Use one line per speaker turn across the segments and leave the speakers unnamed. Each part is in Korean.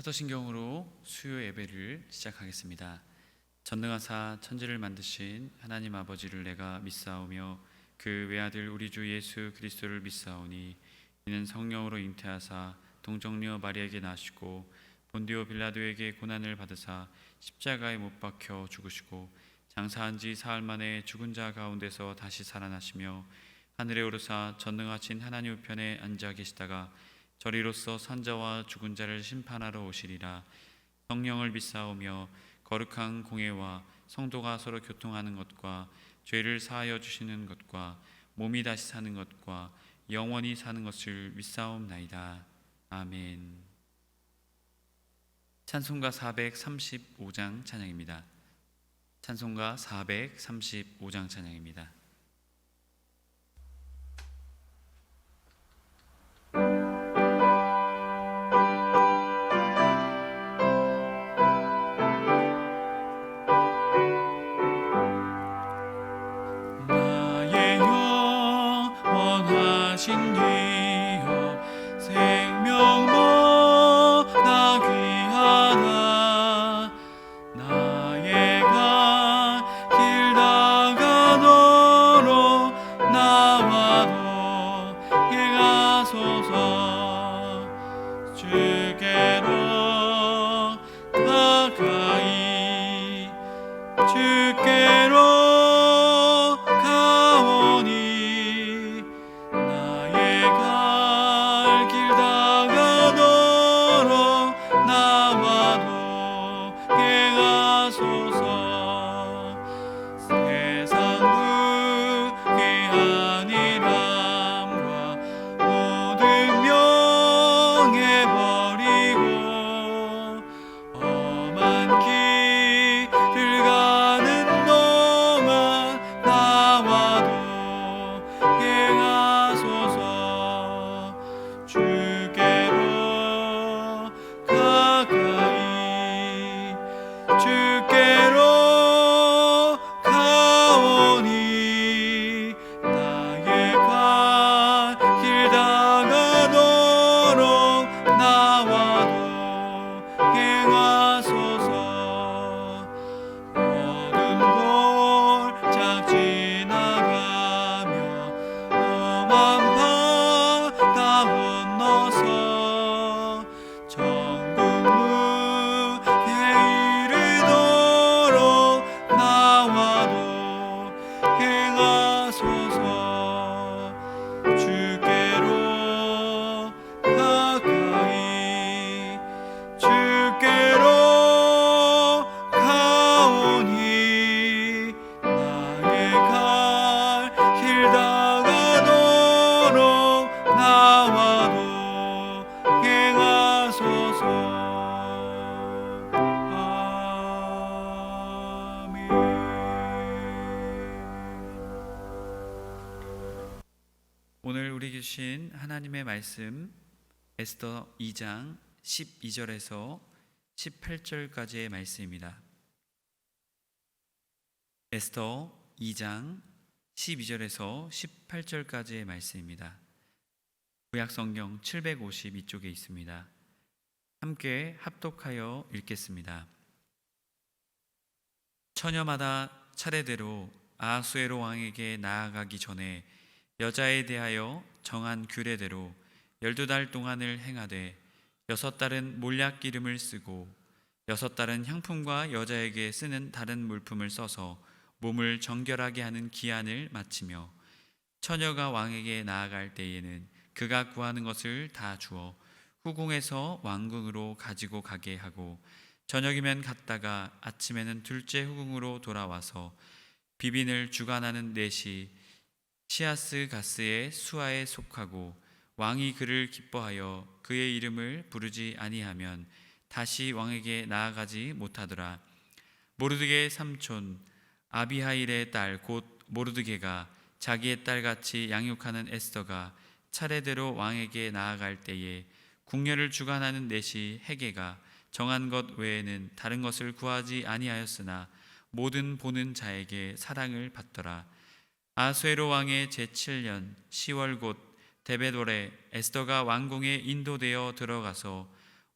사도신경으로 수요 예배를 시작하겠습니다. 전능하사 천지를 만드신 하나님 아버지를 내가 믿사오며 그 외아들 우리 주 예수 그리스도를 믿사오니 이는 성령으로 잉태하사 동정녀 마리아에게 나시고 본디오 빌라도에게 고난을 받으사 십자가에 못 박혀 죽으시고 장사한 지 사흘 만에 죽은 자 가운데서 다시 살아나시며 하늘에 오르사 전능하신 하나님 우편에 앉아 계시다가 저리로서 산자와 죽은 자를 심판하러 오시리라. 성령을 믿사오며 거룩한 공회와 성도가 서로 교통하는 것과 죄를 사하여 주시는 것과 몸이 다시 사는 것과 영원히 사는 것을 믿사옵나이다. 아멘. 찬송가 435장 찬양입니다. 찬송가 435장 찬양입니다. 오늘 우리 주신 하나님의 말씀 에스더 2장 12절에서 18절까지의 말씀입니다. 에스더 2장 12절에서 18절까지의 말씀입니다. 구약성경 752쪽에 있습니다. 함께 합독하여 읽겠습니다. 처녀마다 차례대로 아하수에로 왕에게 나아가기 전에 여자에 대하여 정한 규례대로 12달 동안을 행하되 6달은 몰약 기름을 쓰고 6달은 향품과 여자에게 쓰는 다른 물품을 써서 몸을 정결하게 하는 기한을 마치며 처녀가 왕에게 나아갈 때에는 그가 구하는 것을 다 주어 후궁에서 왕궁으로 가지고 가게 하고 저녁이면 갔다가 아침에는 둘째 후궁으로 돌아와서 비빈을 주관하는 넷이 시아스 가스의 수하에 속하고 왕이 그를 기뻐하여 그의 이름을 부르지 아니하면 다시 왕에게 나아가지 못하더라. 모르드게의 삼촌 아비하일의 딸 곧 모르드게가 자기의 딸같이 양육하는 에스더가 차례대로 왕에게 나아갈 때에 궁녀를 주관하는 넷이 헤게가 정한 것 외에는 다른 것을 구하지 아니하였으나 모든 보는 자에게 사랑을 받더라. 아수에로 왕의 제7년 10월 곧 데베돌에 에스더가 왕궁에 인도되어 들어가서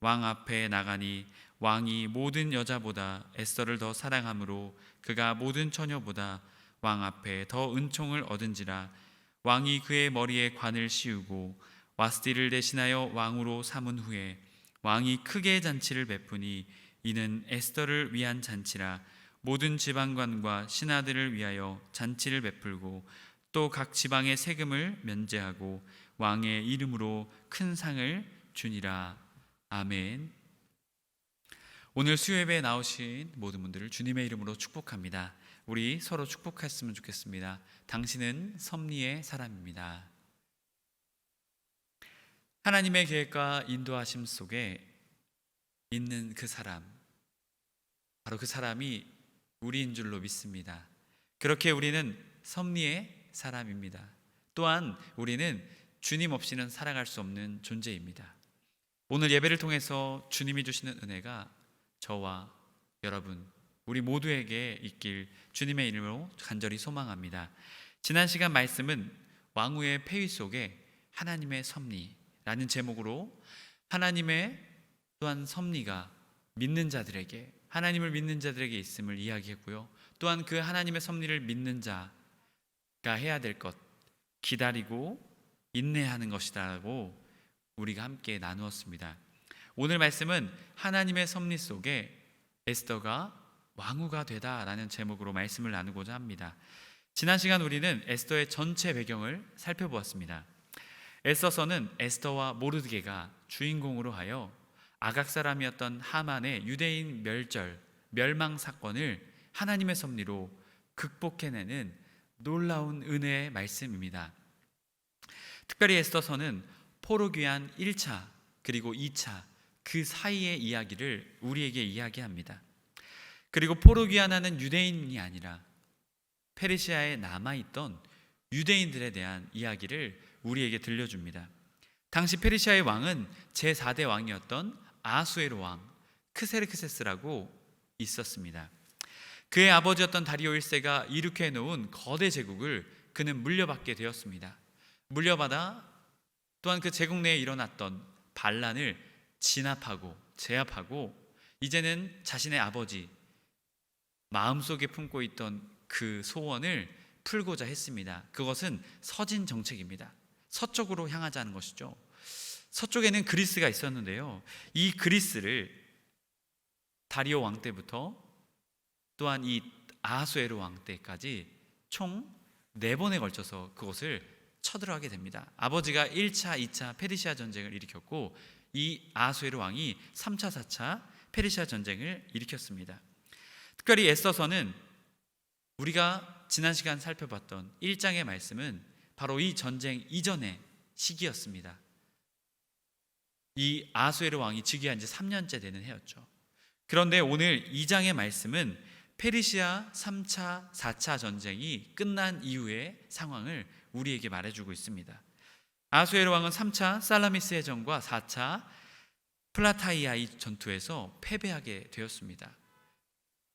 왕 앞에 나가니 왕이 모든 여자보다 에스더를 더 사랑하므로 그가 모든 처녀보다 왕 앞에 더 은총을 얻은지라. 왕이 그의 머리에 관을 씌우고 와스디를 대신하여 왕으로 삼은 후에 왕이 크게 잔치를 베푸니 이는 에스더를 위한 잔치라. 모든 지방관과 신하들을 위하여 잔치를 베풀고 또 각 지방의 세금을 면제하고 왕의 이름으로 큰 상을 주니라. 아멘. 오늘 수요예배에 나오신 모든 분들을 주님의 이름으로 축복합니다. 우리 서로 축복했으면 좋겠습니다. 당신은 섭리의 사람입니다. 하나님의 계획과 인도하심 속에 있는 그 사람, 바로 그 사람이 우리인 줄로 믿습니다. 그렇게 우리는 섭리의 사람입니다. 또한 우리는 주님 없이는 살아갈 수 없는 존재입니다. 오늘 예배를 통해서 주님이 주시는 은혜가 저와 여러분, 우리 모두에게 있길 주님의 이름으로 간절히 소망합니다. 지난 시간 말씀은 왕후의 폐위 속에 하나님의 섭리라는 제목으로 하나님의 또한 섭리가 믿는 자들에게, 하나님을 믿는 자들에게 있음을 이야기했고요. 또한 그 하나님의 섭리를 믿는 자가 해야 될 것, 기다리고 인내하는 것이라고 우리가 함께 나누었습니다. 오늘 말씀은 하나님의 섭리 속에 에스더가 왕후가 되다라는 제목으로 말씀을 나누고자 합니다. 지난 시간 우리는 에스더의 전체 배경을 살펴보았습니다. 에스더서는 에스더와 모르드게가 주인공으로 하여 아각 사람이었던 하만의 유대인 멸망 사건을 하나님의 섭리로 극복해내는 놀라운 은혜의 말씀입니다. 특별히 에스더서는 포로귀환 1차 그리고 2차 그 사이의 이야기를 우리에게 이야기합니다. 그리고 포로귀환하는 유대인이 아니라 페르시아에 남아있던 유대인들에 대한 이야기를 우리에게 들려줍니다. 당시 페르시아의 왕은 제4대 왕이었던 아수에로 왕 크세르크세스라고 있었습니다. 그의 아버지였던 다리오 1세가 이룩해 놓은 거대 제국을 그는 물려받게 되었습니다. 물려받아 또한 그 제국 내에 일어났던 반란을 진압하고 제압하고 이제는 자신의 아버지 마음속에 품고 있던 그 소원을 풀고자 했습니다. 그것은 서진 정책입니다. 서쪽으로 향하자는 것이죠. 서쪽에는 그리스가 있었는데요, 이 그리스를 다리오 왕 때부터 또한 이 아하수에로 왕 때까지 총 4번에 걸쳐서 그것을 쳐들어가게 됩니다. 아버지가 1차, 2차 페르시아 전쟁을 일으켰고 이 아하수에로 왕이 3차, 4차 페르시아 전쟁을 일으켰습니다. 특별히 에스더서는 우리가 지난 시간 살펴봤던 1장의 말씀은 바로 이 전쟁 이전의 시기였습니다. 이 아하수에로 왕이 즉위한 지 3년째 되는 해였죠. 그런데 오늘 2장의 말씀은 페르시아 3차, 4차 전쟁이 끝난 이후의 상황을 우리에게 말해주고 있습니다. 아하수에로 왕은 3차 살라미스 해전과 4차 플라타이아이 전투에서 패배하게 되었습니다.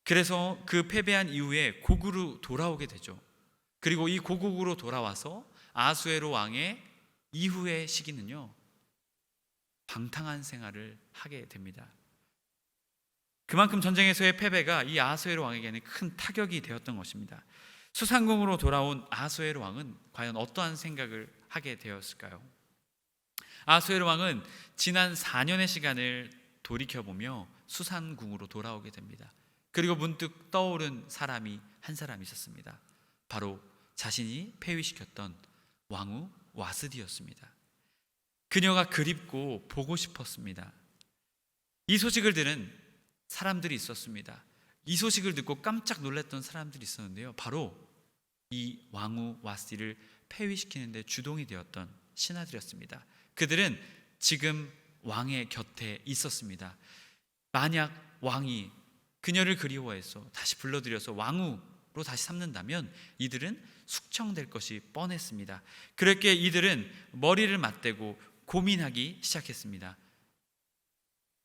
그래서 그 패배한 이후에 고국으로 돌아오게 되죠. 그리고 이 고국으로 돌아와서 아하수에로 왕의 이후의 시기는요, 방탕한 생활을 하게 됩니다. 그만큼 전쟁에서의 패배가 이 아하수에로 왕에게는 큰 타격이 되었던 것입니다. 수상궁으로 돌아온 아하수에로 왕은 과연 어떠한 생각을 하게 되었을까요? 아하수에로 왕은 지난 4년의 시간을 돌이켜보며 수상궁으로 돌아오게 됩니다. 그리고 문득 떠오른 사람이 한 사람 있었습니다. 바로 자신이 폐위시켰던 왕후 와스디였습니다. 그녀가 그립고 보고 싶었습니다. 이 소식을 들은 사람들이 있었습니다. 이 소식을 듣고 깜짝 놀랐던 사람들이 있었는데요, 바로 이 왕후 와스디를 폐위시키는 데 주동이 되었던 신하들이었습니다. 그들은 지금 왕의 곁에 있었습니다. 만약 왕이 그녀를 그리워해서 다시 불러들여서 왕후로 다시 삼는다면 이들은 숙청될 것이 뻔했습니다. 그렇게 이들은 머리를 맞대고 고민하기 시작했습니다.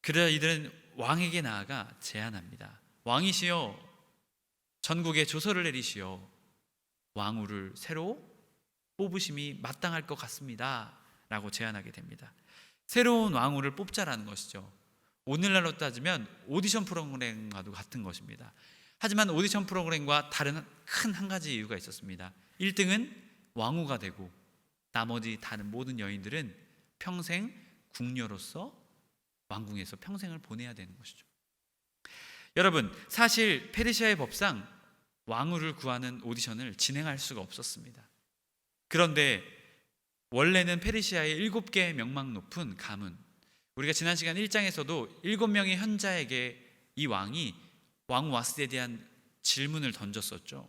그러자 이들은 왕에게 나아가 제안합니다. 왕이시여, 전국에 조서를 내리시어 왕후를 새로 뽑으심이 마땅할 것 같습니다 라고 제안하게 됩니다. 새로운 왕후를 뽑자라는 것이죠. 오늘날로 따지면 오디션 프로그램과도 같은 것입니다. 하지만 오디션 프로그램과 다른 큰 한 가지 이유가 있었습니다. 1등은 왕후가 되고 나머지 다른 모든 여인들은 평생 궁녀로서 왕궁에서 평생을 보내야 되는 것이죠. 여러분, 사실 페르시아의 법상 왕후를 구하는 오디션을 진행할 수가 없었습니다. 그런데 원래는 페르시아의 7개의 명망 높은 가문, 우리가 지난 시간 1장에서도 7명의 현자에게 이 왕이 왕후 와스디에 대한 질문을 던졌었죠.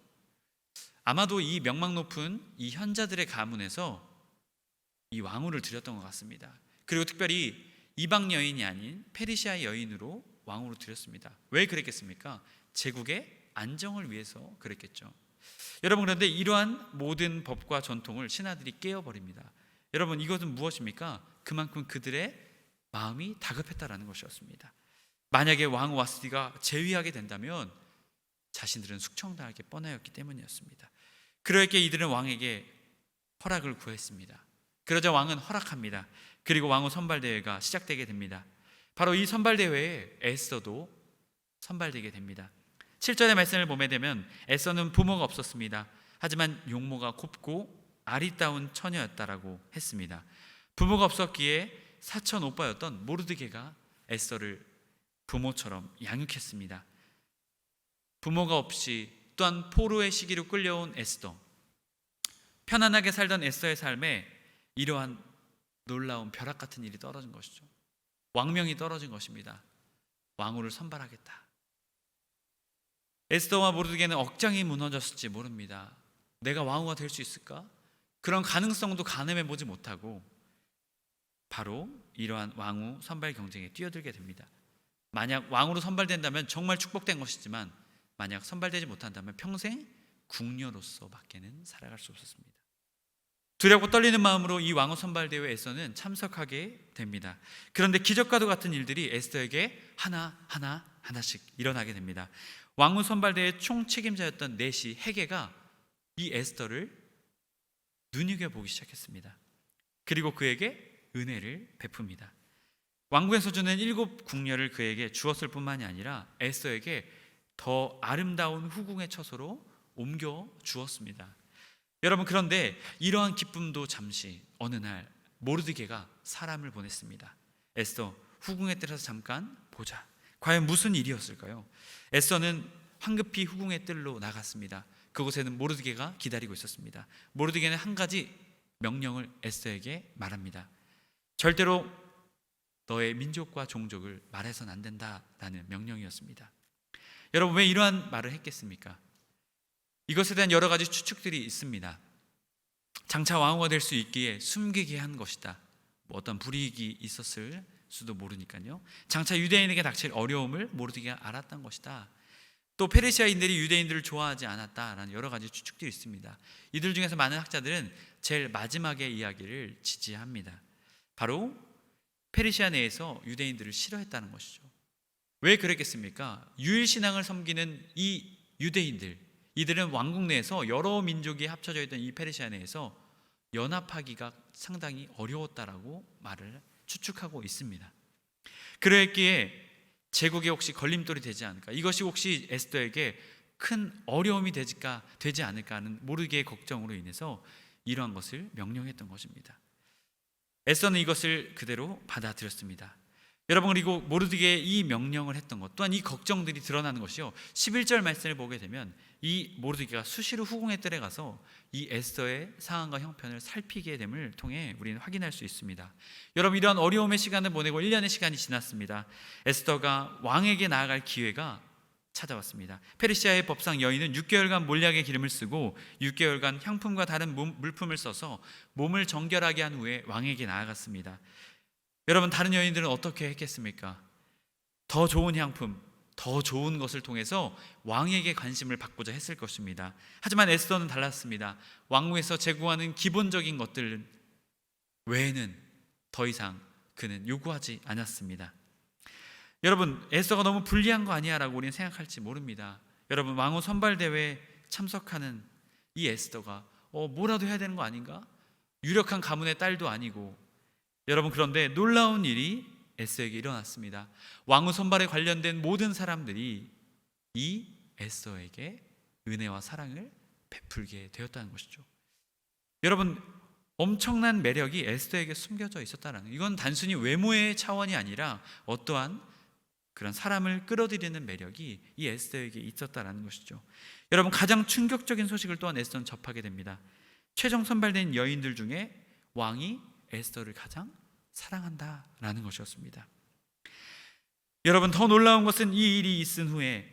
아마도 이 명망 높은 이 현자들의 가문에서 이 왕후를 드렸던 것 같습니다. 그리고 특별히 이방 여인이 아닌 페르시아 여인으로 왕후로 드렸습니다. 왜 그랬겠습니까? 제국의 안정을 위해서 그랬겠죠. 여러분, 그런데 이러한 모든 법과 전통을 신하들이 깨어버립니다. 여러분, 이것은 무엇입니까? 그만큼 그들의 마음이 다급했다라는 것이었습니다. 만약에 왕후 와스디가 재위하게 된다면 자신들은 숙청당할 게 뻔하였기 때문이었습니다. 그러기에 이들은 왕에게 허락을 구했습니다. 그러자 왕은 허락합니다. 그리고 왕후 선발대회가 시작되게 됩니다. 바로 이 선발대회에 에스더도 선발되게 됩니다. 7절의 말씀을 보게 되면 에스더는 부모가 없었습니다. 하지만 용모가 곱고 아리따운 처녀였다라고 했습니다. 부모가 없었기에 사촌 오빠였던 모르드게가 에스더를 부모처럼 양육했습니다. 부모가 없이 또한 포로의 시기로 끌려온 에스더, 편안하게 살던 에스더의 삶에 이러한 놀라운 벼락 같은 일이 떨어진 것이죠. 왕명이 떨어진 것입니다. 왕후를 선발하겠다. 에스더와 모르드게는 억장이 무너졌을지 모릅니다. 내가 왕후가 될 수 있을까? 그런 가능성도 가늠해 보지 못하고 바로 이러한 왕후 선발 경쟁에 뛰어들게 됩니다. 만약 왕후로 선발된다면 정말 축복된 것이지만 만약 선발되지 못한다면 평생 궁녀로서 밖에는 살아갈 수 없었습니다. 두렵고 떨리는 마음으로 이 왕후 선발대회에 에스더는 참석하게 됩니다. 그런데 기적과도 같은 일들이 에스더에게 하나씩 일어나게 됩니다. 왕후 선발대회 총 책임자였던 넷이 헤게가 이 에스더를 눈여겨보기 시작했습니다. 그리고 그에게 은혜를 베풉니다. 왕궁에서 주는 7 궁녀를 그에게 주었을 뿐만이 아니라 에스더에게 더 아름다운 후궁의 처소로 옮겨 주었습니다. 여러분, 그런데 이러한 기쁨도 잠시 어느 날 모르드게가 사람을 보냈습니다. 에스더, 후궁에 들어서 잠깐 보자. 과연 무슨 일이었을까요? 에스더는 황급히 후궁의 뜰로 나갔습니다. 그곳에는 모르드게가 기다리고 있었습니다. 모르드게는 한 가지 명령을 에스더에게 말합니다. 절대로 너의 민족과 종족을 말해서는 안 된다라는 명령이었습니다. 여러분, 왜 이러한 말을 했겠습니까? 이것에 대한 여러 가지 추측들이 있습니다. 장차 왕후가 될 수 있기에 숨기게 한 것이다. 어떤 불이익이 있었을 수도 모르니까요. 장차 유대인에게 닥칠 어려움을 모르드게가 알았던 것이다. 또 페르시아인들이 유대인들을 좋아하지 않았다라는 여러 가지 추측들이 있습니다. 이들 중에서 많은 학자들은 제일 마지막의 이야기를 지지합니다. 바로 페르시아 내에서 유대인들을 싫어했다는 것이죠. 왜 그랬겠습니까? 유일신앙을 섬기는 이 유대인들, 이들은 왕국 내에서 여러 민족이 합쳐져 있던 이 페르시아 내에서 연합하기가 상당히 어려웠다라고 말을 추측하고 있습니다. 그랬기에 제국에 혹시 걸림돌이 되지 않을까, 이것이 혹시 에스더에게 큰 어려움이 되지 않을까 하는 모르드게의 걱정으로 인해서 이러한 것을 명령했던 것입니다. 에스더는 이것을 그대로 받아들였습니다. 여러분, 그리고 모르드게의 이 명령을 했던 것 또한 이 걱정들이 드러나는 것이요, 11절 말씀을 보게 되면 이 모르드게가 수시로 후궁의 뜰에 가서 이 에스더의 상황과 형편을 살피게 됨을 통해 우리는 확인할 수 있습니다. 여러분, 이러한 어려움의 시간을 보내고 1년의 시간이 지났습니다. 에스더가 왕에게 나아갈 기회가 찾아왔습니다. 페르시아의 법상 여인은 6개월간 몰약의 기름을 쓰고 6개월간 향품과 다른 물품을 써서 몸을 정결하게 한 후에 왕에게 나아갔습니다. 여러분, 다른 여인들은 어떻게 했겠습니까? 더 좋은 향품, 더 좋은 것을 통해서 왕에게 관심을 받고자 했을 것입니다. 하지만 에스더는 달랐습니다. 왕궁에서 제공하는 기본적인 것들 외에는 더 이상 그는 요구하지 않았습니다. 여러분, 에스더가 너무 불리한 거 아니야 라고 우리는 생각할지 모릅니다. 여러분, 왕후 선발대회에 참석하는 이 에스더가 뭐라도 해야 되는 거 아닌가? 유력한 가문의 딸도 아니고. 여러분, 그런데 놀라운 일이 에스더에게 일어났습니다. 왕후 선발에 관련된 모든 사람들이 이 에스더에게 은혜와 사랑을 베풀게 되었다는 것이죠. 여러분, 엄청난 매력이 에스더에게 숨겨져 있었다는, 이건 단순히 외모의 차원이 아니라 어떠한 그런 사람을 끌어들이는 매력이 이 에스더에게 있었다는 것이죠. 여러분, 가장 충격적인 소식을 또한 에스더는 접하게 됩니다. 최종 선발된 여인들 중에 왕이 에스더를 가장 사랑한다라는 것이었습니다. 여러분, 더 놀라운 것은 이 일이 있은 후에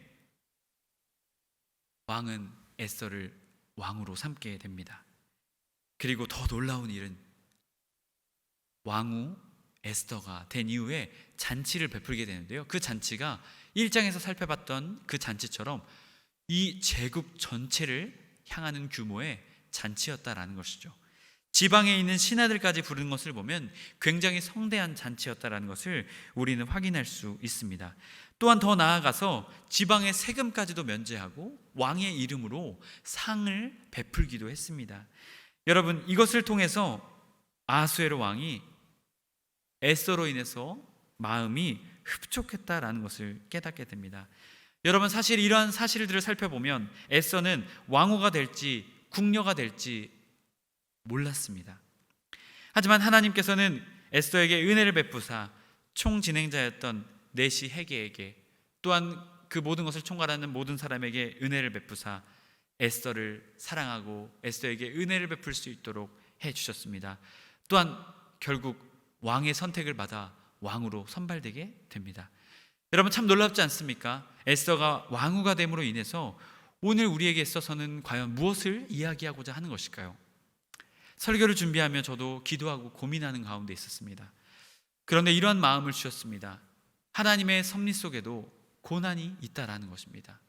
왕은 에스더를 왕으로 삼게 됩니다. 그리고 더 놀라운 일은 왕후 에스더가 된 이후에 잔치를 베풀게 되는데요, 그 잔치가 1장에서 살펴봤던 그 잔치처럼 이 제국 전체를 향하는 규모의 잔치였다라는 것이죠. 지방에 있는 신하들까지 부르는 것을 보면 굉장히 성대한 잔치였다라는 것을 우리는 확인할 수 있습니다. 또한 더 나아가서 지방의 세금까지도 면제하고 왕의 이름으로 상을 베풀기도 했습니다. 여러분, 이것을 통해서 아하수에로 왕이 에스더로 인해서 마음이 흡족했다라는 것을 깨닫게 됩니다. 여러분, 사실 이러한 사실들을 살펴보면 에스더는 왕후가 될지 궁녀가 될지 몰랐습니다. 하지만 하나님께서는 에스더에게 은혜를 베푸사 총진행자였던 네시 헤게에게, 또한 그 모든 것을 총괄하는 모든 사람에게 은혜를 베푸사 에스더를 사랑하고 에스더에게 은혜를 베풀 수 있도록 해주셨습니다. 또한 결국 왕의 선택을 받아 왕으로 선발되게 됩니다. 여러분, 참 놀랍지 않습니까? 에스더가 왕후가 됨으로 인해서 오늘 우리에게 있어서는 과연 무엇을 이야기하고자 하는 것일까요? 설교를 준비하며 저도 기도하고 고민하는 가운데 있었습니다. 그런데 이러한 마음을 주셨습니다. 하나님의 섭리 속에도 고난이 있다라는 것입니다.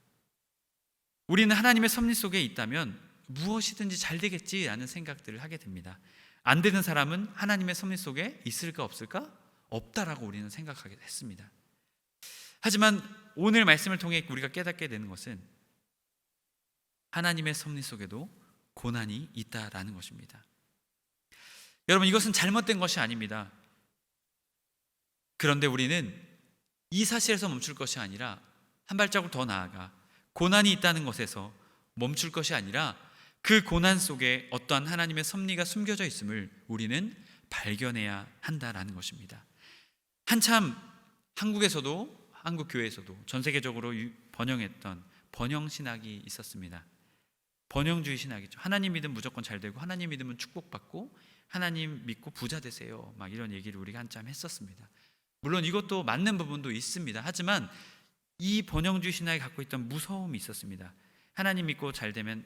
우리는 하나님의 섭리 속에 있다면 무엇이든지 잘 되겠지라는 생각들을 하게 됩니다. 안 되는 사람은 하나님의 섭리 속에 있을까 없을까? 없다라고 우리는 생각하게 됐습니다. 하지만 오늘 말씀을 통해 우리가 깨닫게 되는 것은 하나님의 섭리 속에도 고난이 있다라는 것입니다. 여러분, 이것은 잘못된 것이 아닙니다. 그런데 우리는 이 사실에서 멈출 것이 아니라 한 발자국 더 나아가 고난이 있다는 것에서 멈출 것이 아니라 그 고난 속에 어떠한 하나님의 섭리가 숨겨져 있음을 우리는 발견해야 한다라는 것입니다. 한참 한국에서도, 한국 교회에서도 전 세계적으로 번영했던 번영 신학이 있었습니다. 번영주의 신학이죠. 하나님 믿으면 무조건 잘 되고, 하나님 믿으면 축복받고, 하나님 믿고 부자 되세요, 막 이런 얘기를 우리가 한참 했었습니다. 물론 이것도 맞는 부분도 있습니다. 하지만 이 번영주의 신학이 갖고 있던 무서움이 있었습니다. 하나님 믿고 잘 되면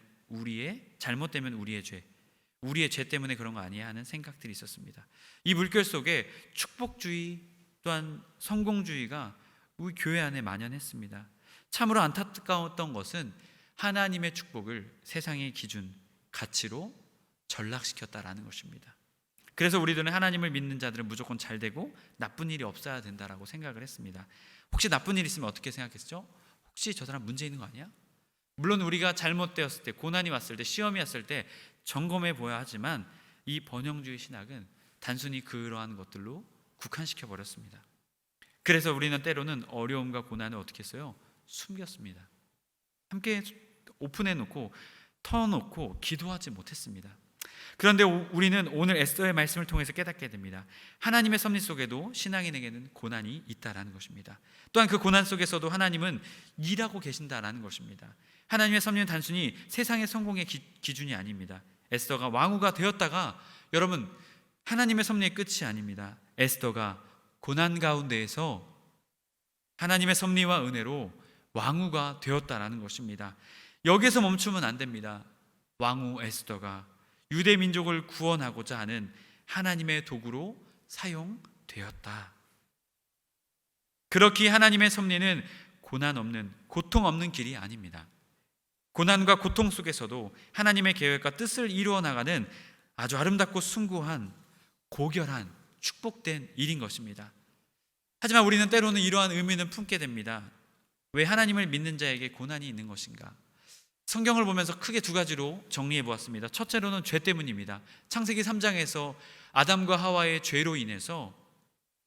잘못되면 우리의 죄 때문에 그런 거 아니야 하는 생각들이 있었습니다. 이 물결 속에 축복주의 또한 성공주의가 우리 교회 안에 만연했습니다. 참으로 안타까웠던 것은 하나님의 축복을 세상의 기준, 가치로 전락시켰다라는 것입니다. 그래서 우리들은 하나님을 믿는 자들은 무조건 잘 되고 나쁜 일이 없어야 된다라고 생각을 했습니다. 혹시 나쁜 일 있으면 어떻게 생각했죠? 혹시 저 사람 문제 있는 거 아니야? 물론 우리가 잘못되었을 때, 고난이 왔을 때, 시험이 왔을 때 점검해 보아야 하지만 이 번영주의 신학은 단순히 그러한 것들로 국한시켜 버렸습니다. 그래서 우리는 때로는 어려움과 고난을 어떻게 했어요? 숨겼습니다. 함께 오픈해 놓고 털어놓고 기도하지 못했습니다. 그런데 우리는 오늘 에스더의 말씀을 통해서 깨닫게 됩니다. 하나님의 섭리 속에도 신앙인에게는 고난이 있다라는 것입니다. 또한 그 고난 속에서도 하나님은 일하고 계신다라는 것입니다. 하나님의 섭리는 단순히 세상의 성공의 기준이 아닙니다. 에스더가 왕후가 되었다가, 여러분, 하나님의 섭리의 끝이 아닙니다. 에스더가 고난 가운데에서 하나님의 섭리와 은혜로 왕후가 되었다라는 것입니다. 여기서 멈추면 안 됩니다. 왕후 에스더가 유대 민족을 구원하고자 하는 하나님의 도구로 사용되었다. 그렇기에 하나님의 섭리는 고난 없는, 고통 없는 길이 아닙니다. 고난과 고통 속에서도 하나님의 계획과 뜻을 이루어 나가는 아주 아름답고 숭고한, 고결한, 축복된 일인 것입니다. 하지만 우리는 때로는 이러한 의미는 품게 됩니다. 왜 하나님을 믿는 자에게 고난이 있는 것인가? 성경을 보면서 크게 두 가지로 정리해 보았습니다. 첫째로는 죄 때문입니다. 창세기 3장에서 아담과 하와의 죄로 인해서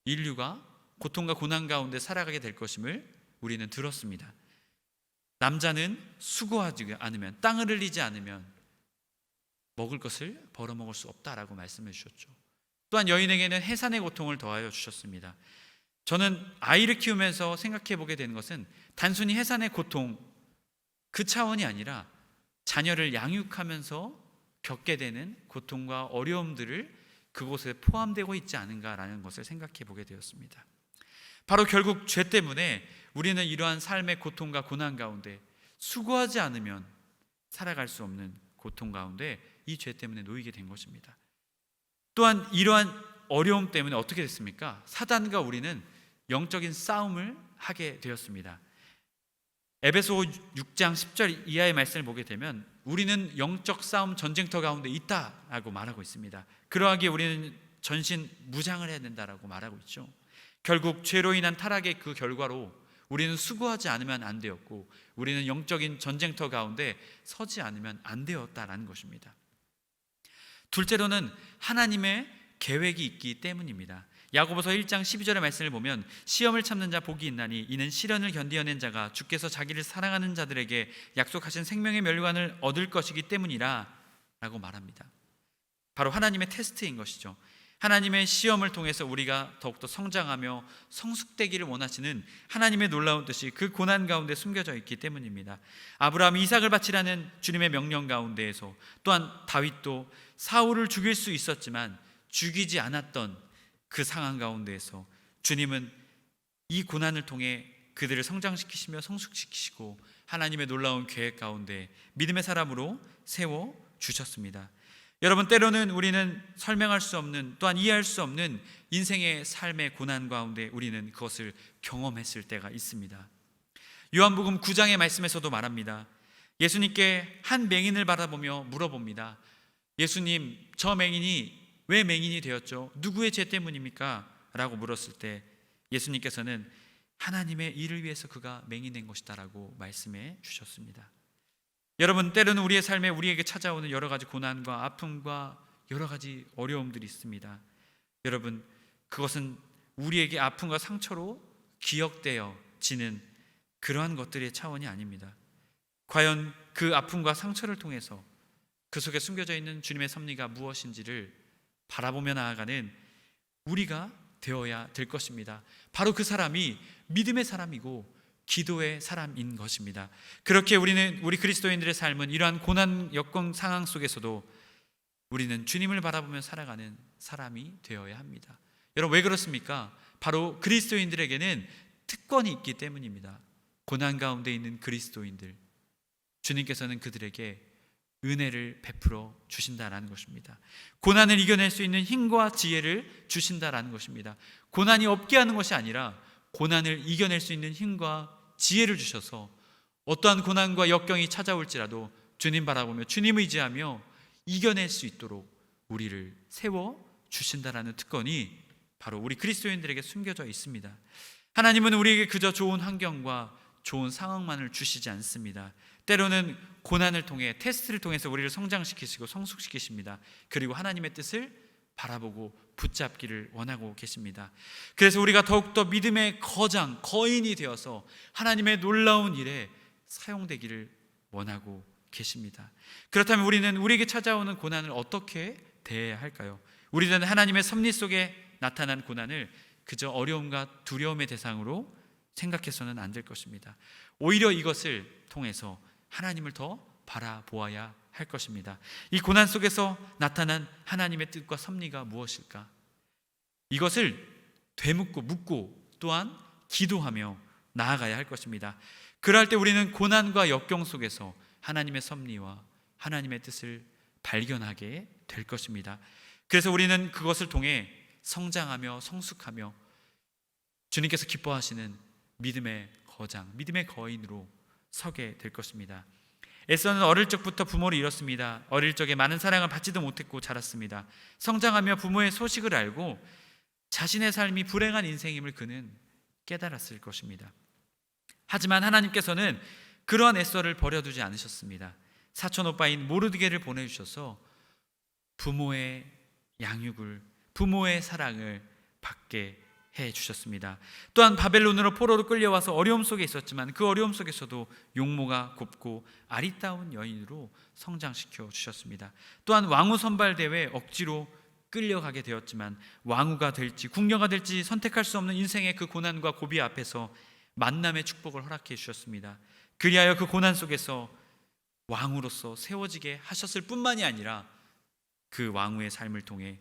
인류가 고통과 고난 가운데 살아가게 될 것임을 우리는 들었습니다. 남자는 수고하지 않으면, 땅을 흘리지 않으면 먹을 것을 벌어먹을 수 없다라고 말씀해 주셨죠. 또한 여인에게는 해산의 고통을 더하여 주셨습니다. 저는 아이를 키우면서 생각해 보게 되는 것은 단순히 해산의 고통 그 차원이 아니라 자녀를 양육하면서 겪게 되는 고통과 어려움들을 그곳에 포함되고 있지 않은가라는 것을 생각해 보게 되었습니다. 바로 결국 죄 때문에 우리는 이러한 삶의 고통과 고난 가운데 수고하지 않으면 살아갈 수 없는 고통 가운데 이 죄 때문에 놓이게 된 것입니다. 또한 이러한 어려움 때문에 어떻게 됐습니까? 사단과 우리는 영적인 싸움을 하게 되었습니다. 에베소 6장 10절 이하의 말씀을 보게 되면 우리는 영적 싸움 전쟁터 가운데 있다라고 말하고 있습니다. 그러하기에 우리는 전신 무장을 해야 된다라고 말하고 있죠. 결국 죄로 인한 타락의 그 결과로 우리는 수고하지 않으면 안 되었고 우리는 영적인 전쟁터 가운데 서지 않으면 안 되었다라는 것입니다. 둘째로는 하나님의 계획이 있기 때문입니다. 야고보서 1장 12절의 말씀을 보면 시험을 참는 자 복이 있나니 이는 시련을 견디어낸 자가 주께서 자기를 사랑하는 자들에게 약속하신 생명의 멸관을 얻을 것이기 때문이라 라고 말합니다. 바로 하나님의 테스트인 것이죠. 하나님의 시험을 통해서 우리가 더욱더 성장하며 성숙되기를 원하시는 하나님의 놀라운 뜻이 그 고난 가운데 숨겨져 있기 때문입니다. 아브라함이 이삭을 바치라는 주님의 명령 가운데에서 또한 다윗도 사울을 죽일 수 있었지만 죽이지 않았던 그 상황 가운데에서 주님은 이 고난을 통해 그들을 성장시키시며 성숙시키시고 하나님의 놀라운 계획 가운데 믿음의 사람으로 세워주셨습니다. 여러분, 때로는 우리는 설명할 수 없는 또한 이해할 수 없는 인생의 삶의 고난 가운데 우리는 그것을 경험했을 때가 있습니다. 요한복음 9장의 말씀에서도 말합니다. 예수님께 한 맹인을 바라보며 물어봅니다. 예수님, 저 맹인이 왜 맹인이 되었죠? 누구의 죄 때문입니까? 라고 물었을 때 예수님께서는 하나님의 일을 위해서 그가 맹인된 것이다 라고 말씀해 주셨습니다. 여러분, 때로는 우리의 삶에 우리에게 찾아오는 여러 가지 고난과 아픔과 여러 가지 어려움들이 있습니다. 여러분, 그것은 우리에게 아픔과 상처로 기억되어지는 그러한 것들의 차원이 아닙니다. 과연 그 아픔과 상처를 통해서 그 속에 숨겨져 있는 주님의 섭리가 무엇인지를 바라보며 나아가는 우리가 되어야 될 것입니다. 바로 그 사람이 믿음의 사람이고 기도의 사람인 것입니다. 그렇게 우리 그리스도인들의 삶은 이러한 고난 여건 상황 속에서도 우리는 주님을 바라보며 살아가는 사람이 되어야 합니다. 여러분, 왜 그렇습니까? 바로 그리스도인들에게는 특권이 있기 때문입니다. 고난 가운데 있는 그리스도인들, 주님께서는 그들에게 은혜를 베풀어 주신다라는 것입니다. 고난을 이겨낼 수 있는 힘과 지혜를 주신다라는 것입니다. 고난이 없게 하는 것이 아니라 고난을 이겨낼 수 있는 힘과 지혜를 주셔서 어떠한 고난과 역경이 찾아올지라도 주님 바라보며 주님 의지하며 이겨낼 수 있도록 우리를 세워 주신다라는 특권이 바로 우리 그리스도인들에게 숨겨져 있습니다. 하나님은 우리에게 그저 좋은 환경과 좋은 상황만을 주시지 않습니다. 때로는 고난을 통해 테스트를 통해서 우리를 성장시키시고 성숙시키십니다. 그리고 하나님의 뜻을 바라보고 붙잡기를 원하고 계십니다. 그래서 우리가 더욱더 믿음의 거인이 되어서 하나님의 놀라운 일에 사용되기를 원하고 계십니다. 그렇다면 우리는 우리에게 찾아오는 고난을 어떻게 대해야 할까요? 우리는 하나님의 섭리 속에 나타난 고난을 그저 어려움과 두려움의 대상으로 생각해서는 안 될 것입니다. 오히려 이것을 통해서 하나님을 더 바라보아야 할 것입니다. 이 고난 속에서 나타난 하나님의 뜻과 섭리가 무엇일까? 이것을 되묻고 묻고 또한 기도하며 나아가야 할 것입니다. 그럴 때 우리는 고난과 역경 속에서 하나님의 섭리와 하나님의 뜻을 발견하게 될 것입니다. 그래서 우리는 그것을 통해 성장하며 성숙하며 주님께서 기뻐하시는 믿음의 거장, 믿음의 거인으로 서게 될 것입니다. 에서는 어릴 적부터 부모를 잃었습니다. 어릴 적에 많은 사랑을 받지도 못했고 자랐습니다. 성장하며 부모의 소식을 알고 자신의 삶이 불행한 인생임을 그는 깨달았을 것입니다. 하지만 하나님께서는 그러한 에서를 버려두지 않으셨습니다. 사촌 오빠인 모르드게를 보내주셔서 부모의 양육을, 부모의 사랑을 받게 해 주셨습니다. 또한 바벨론으로 포로로 끌려와서 어려움 속에 있었지만 그 어려움 속에서도 용모가 곱고 아리따운 여인으로 성장시켜 주셨습니다. 또한 왕후 선발 대회에 억지로 끌려가게 되었지만 왕후가 될지 궁녀가 될지 선택할 수 없는 인생의 그 고난과 고비 앞에서 만남의 축복을 허락해 주셨습니다. 그리하여 그 고난 속에서 왕후로서 세워지게 하셨을 뿐만이 아니라 그 왕후의 삶을 통해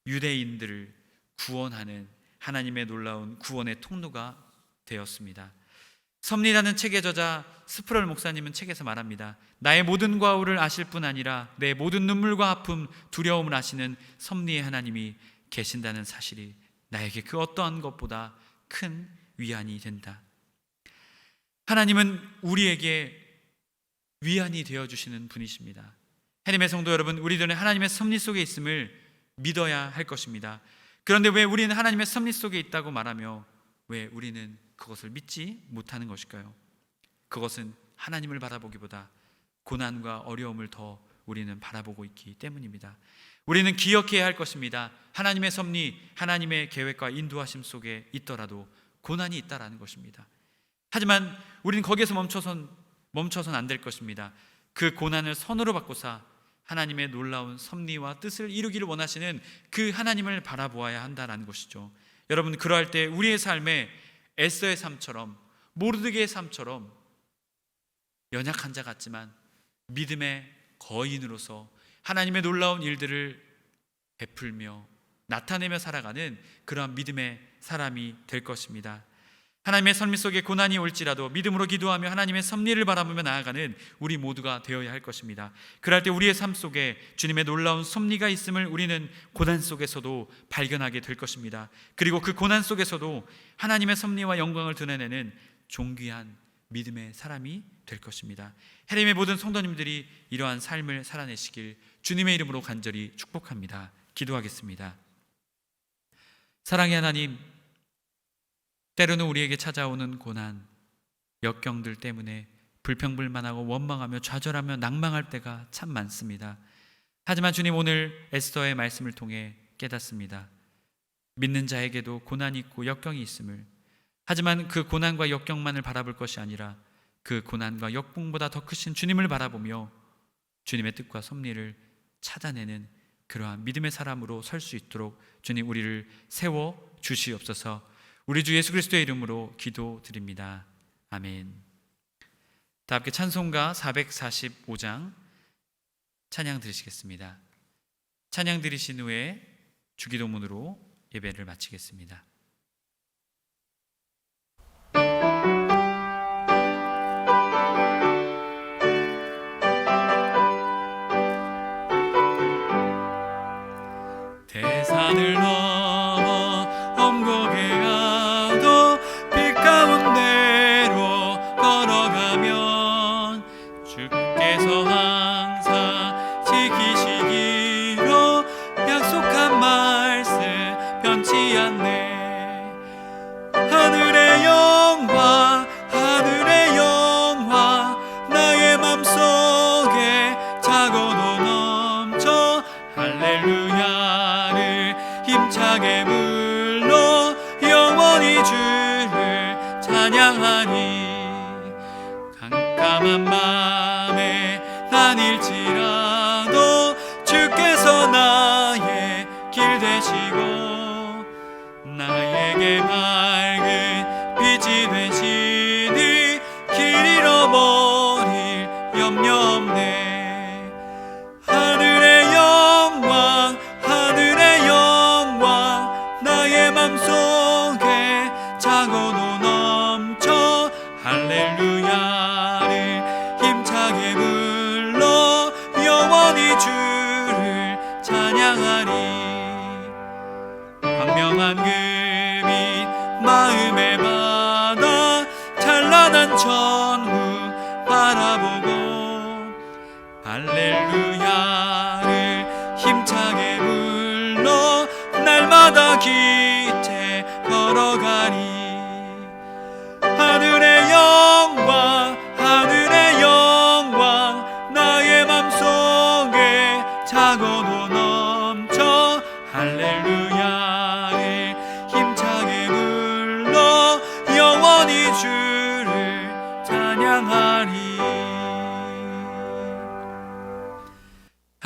유대인들을 구원하는 하나님의 놀라운 구원의 통로가 되었습니다. 섭리라는 책의 저자 스프럴 목사님은 책에서 말합니다. 나의 모든 과오를 아실 뿐 아니라 내 모든 눈물과 아픔, 두려움을 아시는 섭리의 하나님이 계신다는 사실이 나에게 그 어떠한 것보다 큰 위안이 된다. 하나님은 우리에게 위안이 되어주시는 분이십니다. 하나님의 성도 여러분, 우리들은 하나님의 섭리 속에 있음을 믿어야 할 것입니다. 그런데 왜 우리는 하나님의 섭리 속에 있다고 말하며 왜 우리는 그것을 믿지 못하는 것일까요? 그것은 하나님을 바라보기보다 고난과 어려움을 더 우리는 바라보고 있기 때문입니다. 우리는 기억해야 할 것입니다. 하나님의 섭리, 하나님의 계획과 인도하심 속에 있더라도 고난이 있다라는 것입니다. 하지만 우리는 거기에서 멈춰선 안 될 것입니다. 그 고난을 선으로 바꾸사 하나님의 놀라운 섭리와 뜻을 이루기를 원하시는 그 하나님을 바라보아야 한다는 것이죠. 여러분, 그러할 때 우리의 삶에 에스더의 삶처럼 모르드게의 삶처럼 연약한 자 같지만 믿음의 거인으로서 하나님의 놀라운 일들을 베풀며 나타내며 살아가는 그러한 믿음의 사람이 될 것입니다. 하나님의 섭리 속에 고난이 올지라도 믿음으로 기도하며 하나님의 섭리를 바라보며 나아가는 우리 모두가 되어야 할 것입니다. 그럴 때 우리의 삶 속에 주님의 놀라운 섭리가 있음을 우리는 고난 속에서도 발견하게 될 것입니다. 그리고 그 고난 속에서도 하나님의 섭리와 영광을 드러내는 존귀한 믿음의 사람이 될 것입니다. 하나님의 모든 성도님들이 이러한 삶을 살아내시길 주님의 이름으로 간절히 축복합니다. 기도하겠습니다. 사랑의 하나님, 때로는 우리에게 찾아오는 고난, 역경들 때문에 불평불만하고 원망하며 좌절하며 낭망할 때가 참 많습니다. 하지만 주님, 오늘 에스더의 말씀을 통해 깨닫습니다. 믿는 자에게도 고난이 있고 역경이 있음을, 하지만 그 고난과 역경만을 바라볼 것이 아니라 그 고난과 역풍보다 더 크신 주님을 바라보며 주님의 뜻과 섭리를 찾아내는 그러한 믿음의 사람으로 설 수 있도록 주님, 우리를 세워 주시옵소서. 우리 주 예수 그리스도의 이름으로 기도드립니다. 아멘. 다 함께 찬송가 445장 찬양 들으시겠습니다. 찬양 들으신 후에 주기도문으로 예배를 마치겠습니다. 대산을 넘어 엄곡에 가도 빛 가운데로 걸어가면 주께서 항상 지키시기로 약속한 말씀 변치 않네. 하늘의 영광, 하늘의 영광, 나의 맘속에 차고도 넘쳐 할렐루야를 힘차게 불러 영원히 주를 찬양하니. 깜깜한 밤에 다닐지라도 주께서 나의 길 되시고 나에게 밝은 빛이 되시니 길 잃어버릴 염려 없네. 하늘의 영광, 하늘의 영광, 나의 맘속에 차고도 넘쳐 할렐루야를 힘차게 불러 영원히 주를 찬양하리. 광명한 그 빛 마음에 받아 찬란한 천국 바라보고 할렐루야를 힘차게 불러 날마다 기체 걸어가리. 하늘의 영광, 하늘의 영광, 나의 맘속에 차고도 넘쳐 할렐루야를 힘차게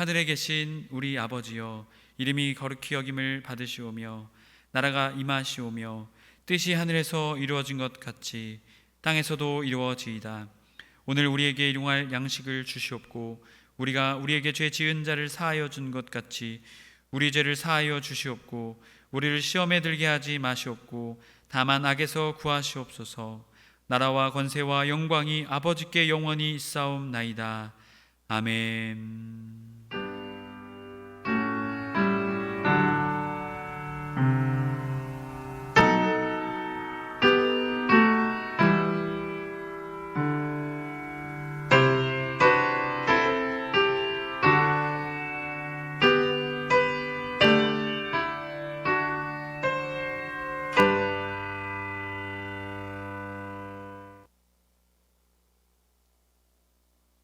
하늘에 계신 우리 아버지여, 이름이 거룩히 여김을 받으시오며 나라가 임하시오며 뜻이 하늘에서 이루어진 것 같이 땅에서도 이루어지이다. 오늘 우리에게 일용할 양식을 주시옵고 우리가 우리에게 죄 지은 자를 사하여 준 것 같이 우리 죄를 사하여 주시옵고 우리를 시험에 들게 하지 마시옵고 다만 악에서 구하시옵소서. 나라와 권세와 영광이 아버지께 영원히 있사옵나이다. 아멘.